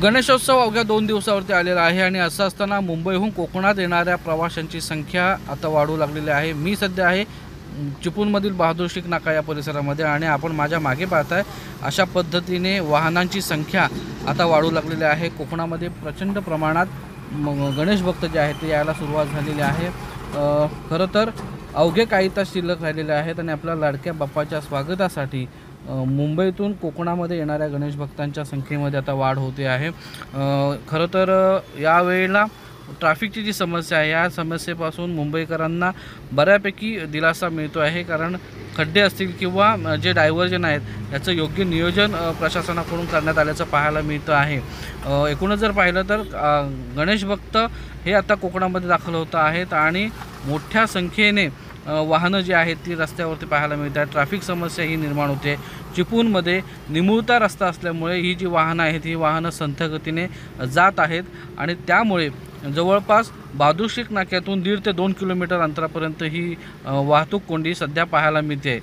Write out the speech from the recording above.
गणेशोत्सव अवघ्या 2 दिवसावरती आलेला आहे आणि असं असताना मुंबईहून कोकणात येणाऱ्या प्रवाशांची संख्या आता वाढू लागलेली आहे। मी सध्या आहे चिपळूणमधील बहादूर शिक नाका या परिसरामध्ये आणि आपण माझ्या मागे पाहताय अशा पद्धतीने वाहनांची संख्या आता वाढू लागलेली आहे। कोकणामध्ये प्रचंड प्रमाणात गणेश भक्त जे आहेत ते यायला सुरुवात झालेली आहे। खरं तर अवघे काही तास शिल्लक राहिलेले आहेत आणि आपल्या लाडक्या बाप्पाच्या स्वागतासाठी मुंबईतून कोकणामध्ये येणाऱ्या गणेश भक्तांच्या संख्येमध्ये आता वाढ होते आहे। खरं तर यावेळेला ट्रॅफिकची जी समस्या आहे या समस्येपासून मुंबईकरांना बऱ्यापैकी दिलासा मिळतो आहे, कारण खड्डे असतील किंवा जे डायव्हर्जन आहेत याचं योग्य नियोजन प्रशासनाकडून करण्यात आल्याचं पाहायला मिळतं आहे। एकूणच जर पाहिलं तर गणेश भक्त हे आता कोकणामध्ये दाखल होत आहेत आणि मोठ्या संख्येने वाहनं जी आहेत ती रस्त्यावरती पाहायला मिळतात। ट्रॅफिक समस्या ही निर्माण होते। चिपळूणमध्ये निमुळता रस्ता असल्यामुळे ही जी वाहनं आहेत ही वाहनं संथ गतीने जात आहेत आणि त्यामुळे जवळपास बहादूर शिक नाक्यातून 1.5 ते 2 किलोमीटर अंतरापर्यंत ही वाहतूक कोंडी सध्या पाहायला मिळते।